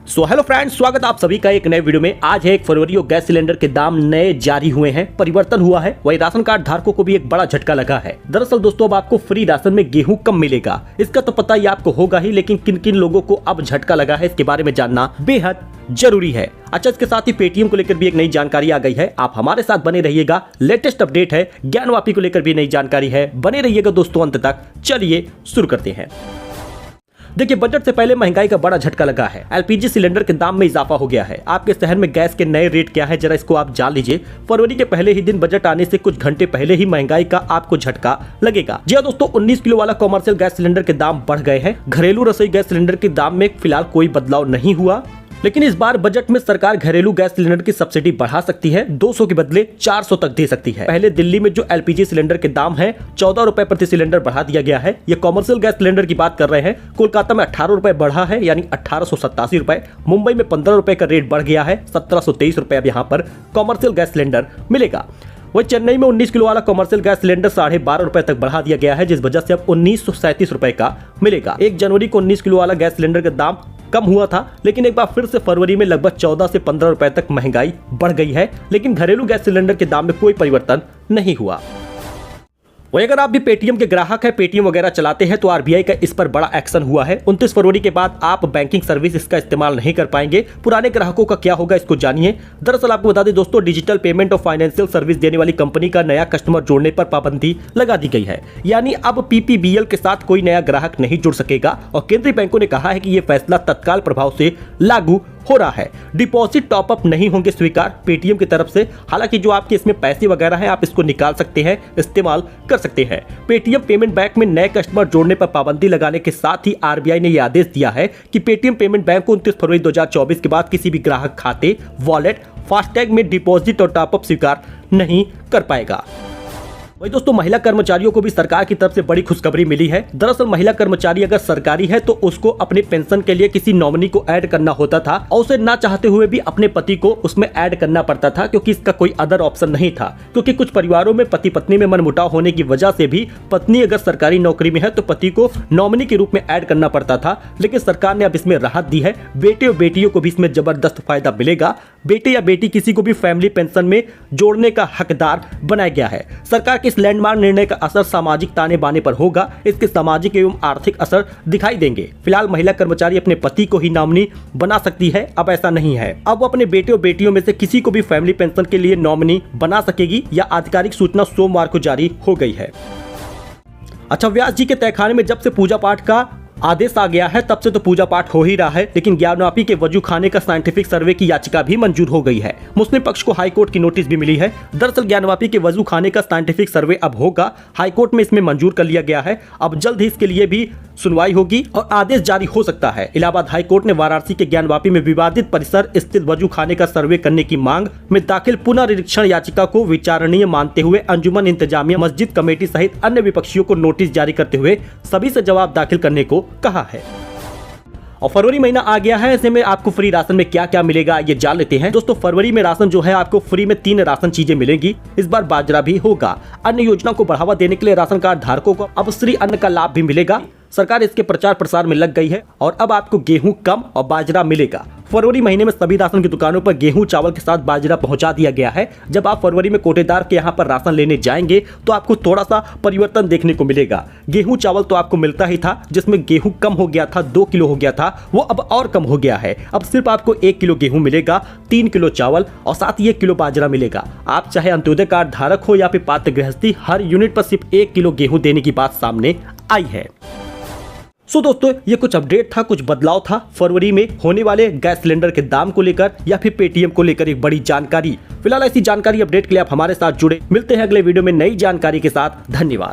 So hello friends, स्वागत आप सभी का एक नए वीडियो में। आज है 1 फरवरी और गैस सिलेंडर के दाम नए जारी हुए हैं, परिवर्तन हुआ है। वही राशन कार्ड धारकों को भी एक बड़ा झटका लगा है। दरअसल दोस्तों, अब आपको फ्री राशन में गेहूं कम मिलेगा, इसका तो पता ही आपको होगा ही, लेकिन किन किन लोगों को अब झटका लगा है इसके बारे में जानना बेहद जरूरी है। अच्छा, इसके साथ ही पेटीएम को लेकर भी एक नई जानकारी आ गई है। आप हमारे साथ बने रहिएगा, लेटेस्ट अपडेट है। ज्ञानवापी को लेकर भी नई जानकारी है, बने रहिएगा दोस्तों अंत तक। चलिए शुरू करते हैं। देखिए, बजट से पहले महंगाई का बड़ा झटका लगा है। एलपीजी सिलेंडर के दाम में इजाफा हो गया है। आपके शहर में गैस के नए रेट क्या है, जरा इसको आप जान लीजिए। फरवरी के पहले ही दिन बजट आने से कुछ घंटे पहले ही महंगाई का आपको झटका लगेगा। जी हां दोस्तों, 19 किलो वाला कॉमर्शियल गैस सिलेंडर के दाम बढ़ गए हैं। घरेलू रसोई गैस सिलेंडर के दाम में फिलहाल कोई बदलाव नहीं हुआ, लेकिन इस बार बजट में सरकार घरेलू गैस सिलेंडर की सब्सिडी बढ़ा सकती है। 200 के बदले 400 तक दे सकती है। पहले दिल्ली में जो एलपीजी सिलेंडर के दाम है 14 रुपए प्रति सिलेंडर बढ़ा दिया गया है। ये कॉमर्शियल गैस सिलेंडर की बात कर रहे हैं। कोलकाता में 18 रुपए बढ़ा है, यानी 1887 रुपए। मुंबई में 15 रुपए का रेट बढ़ गया है, 1723 रुपए अब यहाँ पर कॉमर्शियल गैस सिलेंडर मिलेगा। वही चेन्नई में 19 किलो वाला कॉमर्शियल गैस सिलेंडर 12.5 रुपए तक बढ़ा दिया गया है, जिस वजह से अब 1937 रुपए का मिलेगा। 1 जनवरी को 19 किलो वाला गैस सिलेंडर का दाम कम हुआ था, लेकिन एक बार फिर से फरवरी में लगभग 14 से 15 रुपए तक महंगाई बढ़ गई है। लेकिन घरेलू गैस सिलेंडर के दाम में कोई परिवर्तन नहीं हुआ। वही अगर आप भी पेटीएम के ग्राहक हैं, पेटीएम वगैरह चलाते हैं, तो आरबीआई का इस पर बड़ा एक्शन हुआ है। 29 फरवरी के बाद आप बैंकिंग सर्विस इसका इस्तेमाल नहीं कर पाएंगे। पुराने ग्राहकों का क्या होगा, इसको जानिए। दरअसल आपको बता दें दोस्तों, डिजिटल पेमेंट और फाइनेंशियल सर्विस देने वाली कंपनी का नया कस्टमर जोड़ने पर पाबंदी लगा दी गई है। यानी अब पीपीबीएल के साथ कोई नया ग्राहक नहीं जुड़ सकेगा। और केंद्रीय बैंकों ने कहा है कि यह फैसला तत्काल प्रभाव से लागू हो रहा है। डिपॉजिट टॉपअप नहीं होंगे स्वीकार पेटीएम की तरफ से। हालांकि जो आपके इसमें पैसे वगैरह हैं, आप इसको निकाल सकते हैं, इस्तेमाल कर सकते हैं। पेटीएम पेमेंट बैंक में नए कस्टमर जोड़ने पर पाबंदी लगाने के साथ ही आरबीआई ने यह आदेश दिया है कि पेटीएम पेमेंट बैंक को 29 फरवरी 2024 के बाद किसी भी ग्राहक खाते, वॉलेट, फास्टैग में डिपॉजिट और टॉपअप स्वीकार नहीं कर पाएगा। वही दोस्तों, महिला कर्मचारियों को भी सरकार की तरफ से बड़ी खुशखबरी मिली है। दरअसल महिला कर्मचारी अगर सरकारी है तो उसको अपने पेंशन के लिए किसी नॉमिनी को ऐड करना होता था, और उसे ना चाहते हुए भी अपने पति को उसमें ऐड करना पड़ता था, क्योंकि इसका कोई अदर ऑप्शन नहीं था। क्योंकि कुछ परिवारों में पति पत्नी में मनमुटाव होने की वजह से भी पत्नी अगर सरकारी नौकरी में है तो पति को नॉमिनी के रूप में ऐड करना पड़ता था। लेकिन सरकार ने अब इसमें राहत दी है। बेटे और बेटियों को भी इसमें जबरदस्त फायदा मिलेगा। बेटे या बेटी किसी को भी फैमिली पेंशन में जोड़ने का हकदार बनाया गया है। सरकार इस लैंडमार्क निर्णय का असर सामाजिक ताने बाने पर होगा। इसके सामाजिक एवं आर्थिक असर दिखाई देंगे। फिलहाल महिला कर्मचारी अपने पति को ही नॉमिनी बना सकती है, अब ऐसा नहीं है। अब वो अपने बेटे और बेटियों में से किसी को भी फैमिली पेंशन के लिए नॉमिनी बना सकेगी। यह आधिकारिक सूचना सोमवार को जारी हो गई है। अच्छा, व्यास जी के तहखाने में जब से पूजा पाठ का आदेश आ गया है तब से तो पूजा पाठ हो ही रहा है, लेकिन ज्ञानवापी के वजू खाने का साइंटिफिक सर्वे की याचिका भी मंजूर हो गई है। मुस्लिम पक्ष को हाईकोर्ट की नोटिस भी मिली है। दरअसल ज्ञानवापी के वजू खाने का साइंटिफिक सर्वे अब होगा। हाईकोर्ट में इसमें मंजूर कर लिया गया है। अब जल्द ही इसके लिए भी सुनवाई होगी और आदेश जारी हो सकता है। इलाहाबाद हाईकोर्ट ने वाराणसी के ज्ञानवापी में विवादित परिसर स्थित वजू खाने का सर्वे करने की मांग में दाखिल पुनर्निरीक्षण याचिका को विचारणीय मानते हुए अंजुमन इंतजामिया मस्जिद कमेटी सहित अन्य विपक्षियों को नोटिस जारी करते हुए सभी से जवाब दाखिल करने को कहा है। और फरवरी महीना आ गया है, ऐसे में आपको फ्री राशन में क्या क्या मिलेगा ये जान लेते हैं। दोस्तों, फरवरी में राशन जो है आपको फ्री में 3 राशन चीजें मिलेंगी। इस बार बाजरा भी होगा। अन्य योजना को बढ़ावा देने के लिए राशन कार्ड धारकों को अब श्री अन्न का लाभ भी मिलेगा। सरकार इसके प्रचार प्रसार में लग गई है और अब आपको गेहूं कम और बाजरा मिलेगा। फरवरी महीने में सभी राशन की दुकानों पर गेहूं चावल के साथ बाजरा पहुंचा दिया गया है। जब आप फरवरी में कोटेदार के यहाँ पर राशन लेने जाएंगे तो आपको थोड़ा सा परिवर्तन देखने को मिलेगा। गेहूं चावल तो आपको मिलता ही था, जिसमें गेहूं कम हो गया था, 2 किलो हो गया था, वो अब और कम हो गया है। अब सिर्फ आपको 1 किलो गेहूं मिलेगा, 3 किलो चावल और साथ ही 1 किलो बाजरा मिलेगा। आप चाहे अंत्योदय कार्ड धारक हो या फिर पात्र गृहस्थी, हर यूनिट पर सिर्फ 1 किलो गेहूं देने की बात सामने आई है। सो दोस्तों, ये कुछ अपडेट था, कुछ बदलाव था फरवरी में होने वाले गैस सिलेंडर के दाम को लेकर या फिर पेटीएम को लेकर एक बड़ी जानकारी। फिलहाल ऐसी जानकारी अपडेट के लिए आप हमारे साथ जुड़े। मिलते हैं अगले वीडियो में नई जानकारी के साथ। धन्यवाद।